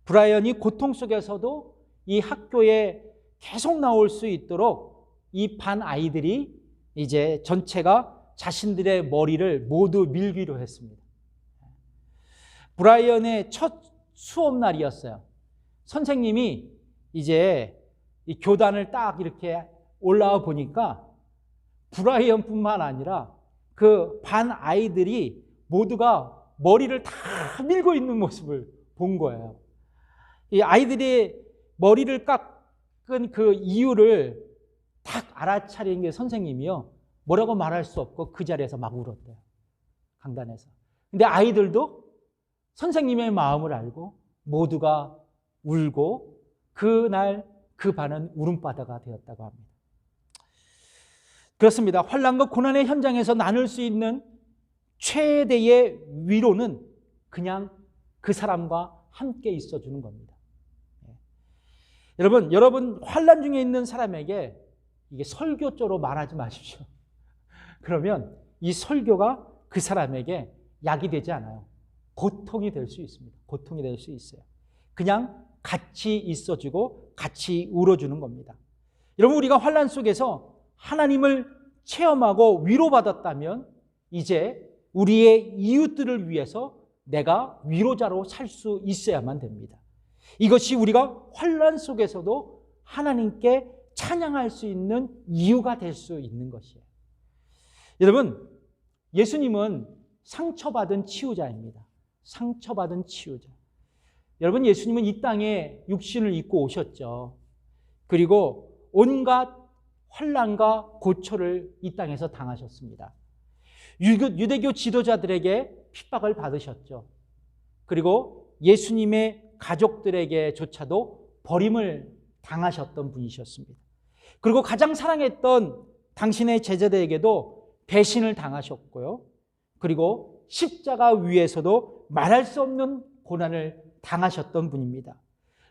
S1: 브라이언이 고통 속에서도 이 학교에 계속 나올 수 있도록 이 반 아이들이 이제 전체가 자신들의 머리를 모두 밀기로 했습니다. 브라이언의 첫 수업 날이었어요. 선생님이 이제 이 교단을 딱 이렇게 올라와 보니까 브라이언뿐만 아니라 그 반 아이들이 모두가 머리를 다 밀고 있는 모습을 본 거예요. 이 아이들이 머리를 깎은 그 이유를 딱 알아차린 게 선생님이요. 뭐라고 말할 수 없고 그 자리에서 막 울었대요. 강단에서. 근데 아이들도 선생님의 마음을 알고 모두가 울고 그날 그 반은 울음바다가 되었다고 합니다. 그렇습니다. 환난과 고난의 현장에서 나눌 수 있는 최대의 위로는 그냥 그 사람과 함께 있어주는 겁니다. 여러분 환난 중에 있는 사람에게 이게 설교조로 말하지 마십시오. 그러면 이 설교가 그 사람에게 약이 되지 않아요. 고통이 될 수 있습니다. 고통이 될 수 있어요. 그냥 같이 있어주고 같이 울어주는 겁니다. 여러분, 우리가 환난 속에서 하나님을 체험하고 위로받았다면 이제 우리의 이웃들을 위해서 내가 위로자로 살 수 있어야만 됩니다. 이것이 우리가 환난 속에서도 하나님께 찬양할 수 있는 이유가 될 수 있는 것이에요. 여러분, 예수님은 상처받은 치유자입니다. 상처받은 치유자. 여러분, 예수님은 이 땅에 육신을 입고 오셨죠. 그리고 온갖 환난과 고초를 이 땅에서 당하셨습니다. 유대교 지도자들에게 핍박을 받으셨죠. 그리고 예수님의 가족들에게조차도 버림을 당하셨던 분이셨습니다. 그리고 가장 사랑했던 당신의 제자들에게도 배신을 당하셨고요. 그리고 십자가 위에서도 말할 수 없는 고난을 당하셨던 분입니다.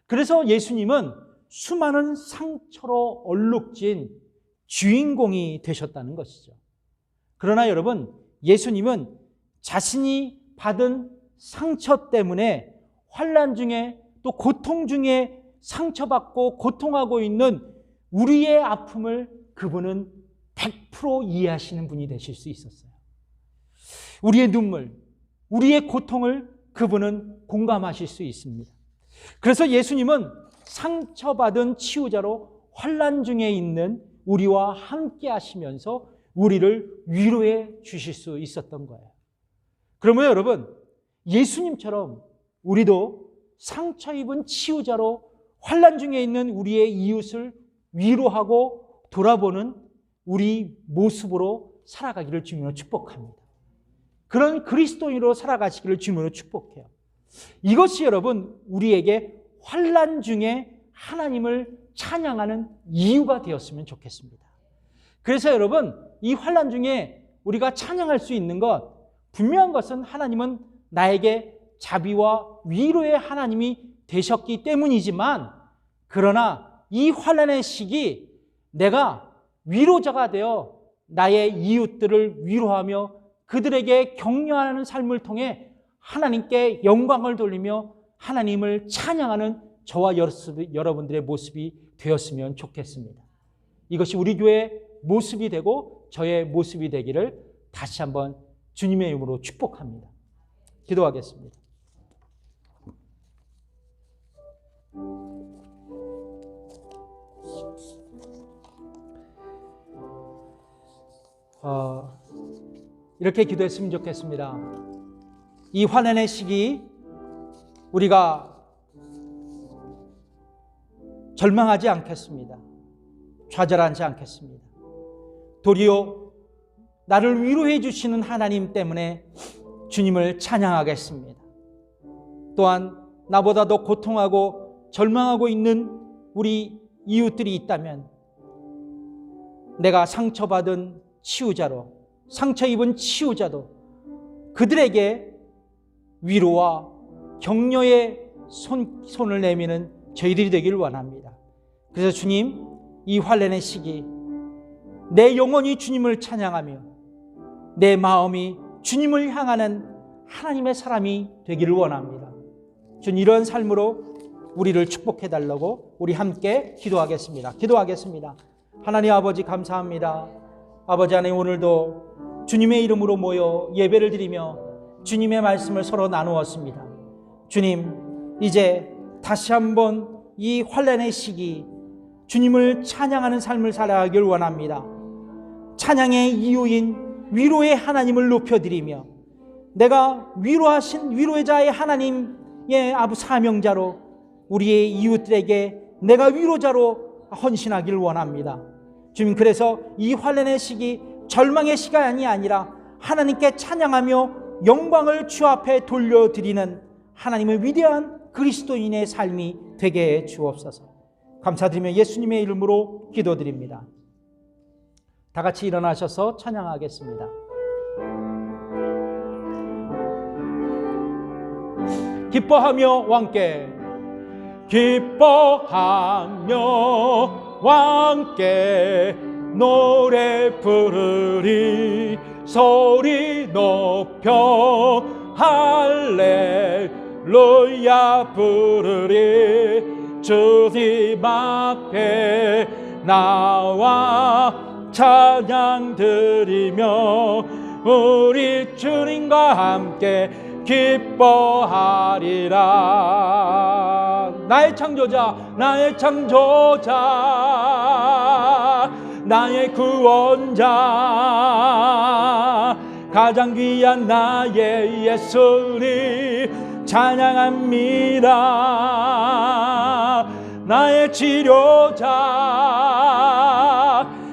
S1: 그래서 예수님은 수많은 상처로 얼룩진 주인공이 되셨다는 것이죠. 그러나 여러분, 예수님은 자신이 받은 상처 때문에 환난 중에 또 고통 중에 상처받고 고통하고 있는 우리의 아픔을 그분은 100% 이해하시는 분이 되실 수 있었어요. 우리의 눈물, 우리의 고통을 그분은 공감하실 수 있습니다. 그래서 예수님은 상처받은 치유자로 환난 중에 있는 우리와 함께 하시면서 우리를 위로해 주실 수 있었던 거예요. 그러면 여러분, 예수님처럼 우리도 상처 입은 치유자로 환난 중에 있는 우리의 이웃을 위로하고 돌아보는 우리 모습으로 살아가기를 주님으로 축복합니다. 그런 그리스도인으로 살아가시기를 주님으로 축복해요. 이것이 여러분 우리에게 환난 중에 하나님을 찬양하는 이유가 되었으면 좋겠습니다. 그래서 여러분, 이 환난 중에 우리가 찬양할 수 있는 것, 분명한 것은 하나님은 나에게 자비와 위로의 하나님이 되셨기 때문이지만, 그러나 이 환난의 시기 내가 위로자가 되어 나의 이웃들을 위로하며 그들에게 격려하는 삶을 통해 하나님께 영광을 돌리며 하나님을 찬양하는 저와 여러분들의 모습이 되었으면 좋겠습니다. 이것이 우리 교회의 모습이 되고 저의 모습이 되기를 다시 한번 주님의 이름으로 축복합니다. 기도하겠습니다. 이렇게 기도했으면 좋겠습니다. 이 환난의 시기 우리가 절망하지 않겠습니다. 좌절하지 않겠습니다. 도리어 나를 위로해 주시는 하나님 때문에 주님을 찬양하겠습니다. 또한 나보다 더 고통하고 절망하고 있는 우리 이웃들이 있다면 내가 상처받은 치유자로, 상처 입은 치유자도 그들에게 위로와 격려의 손을 내미는 저희들이 되기를 원합니다. 그래서 주님, 이 환난의 시기 내 영혼이 주님을 찬양하며 내 마음이 주님을 향하는 하나님의 사람이 되기를 원합니다. 주님, 이런 삶으로 우리를 축복해달라고 우리 함께 기도하겠습니다. 하나님 아버지, 감사합니다. 아버지 하나님, 오늘도 주님의 이름으로 모여 예배를 드리며 주님의 말씀을 서로 나누었습니다. 주님, 이제 다시 한번 이 환난의 시기 주님을 찬양하는 삶을 살아가길 원합니다. 찬양의 이유인 위로의 하나님을 높여드리며 내가 위로하신 위로의 자의 하나님의 사명자로 우리의 이웃들에게 내가 위로자로 헌신하길 원합니다. 주님, 그래서 이 환난의 시기 절망의 시간이 아니라 하나님께 찬양하며 영광을 주 앞에 돌려드리는 하나님의 위대한 그리스도인의 삶이 되게 해 주옵소서. 감사드리며 예수님의 이름으로 기도드립니다. 다 같이 일어나셔서 찬양하겠습니다. 기뻐하며 왕께, 기뻐하며 왕께 노래 부르리, 소리 높여 할렐루야 부르리. 주님 앞에 나와 찬양 드리며 우리 주님과 함께 기뻐하리라. 나의 창조자, 나의 구원자, 가장 귀한 나의 예수님 찬양합니다. 나의 치료자,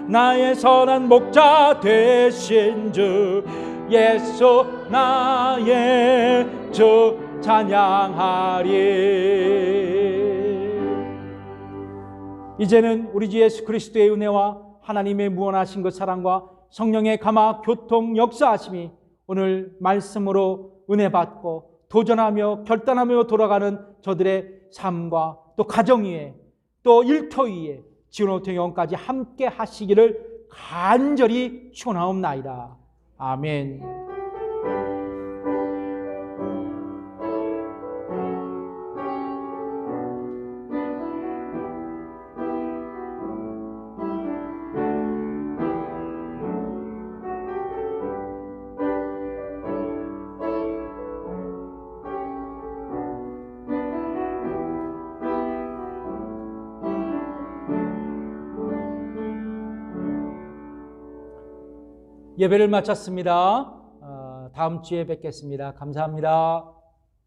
S1: 나의 선한 목자 되신 주 예수 나의 주 찬양하리. 이제는 우리 주 예수 그리스도의 은혜와 하나님의 무한하신 그 사랑과 성령의 감화 교통 역사하심이 오늘 말씀으로 은혜 받고 도전하며 결단하며 돌아가는 저들의 삶과 또 가정 위에 또 일터 위에 지금부터 영원까지 함께 하시기를 간절히 축원하옵나이다. 아멘. 예배를 마쳤습니다. 다음 주에 뵙겠습니다. 감사합니다.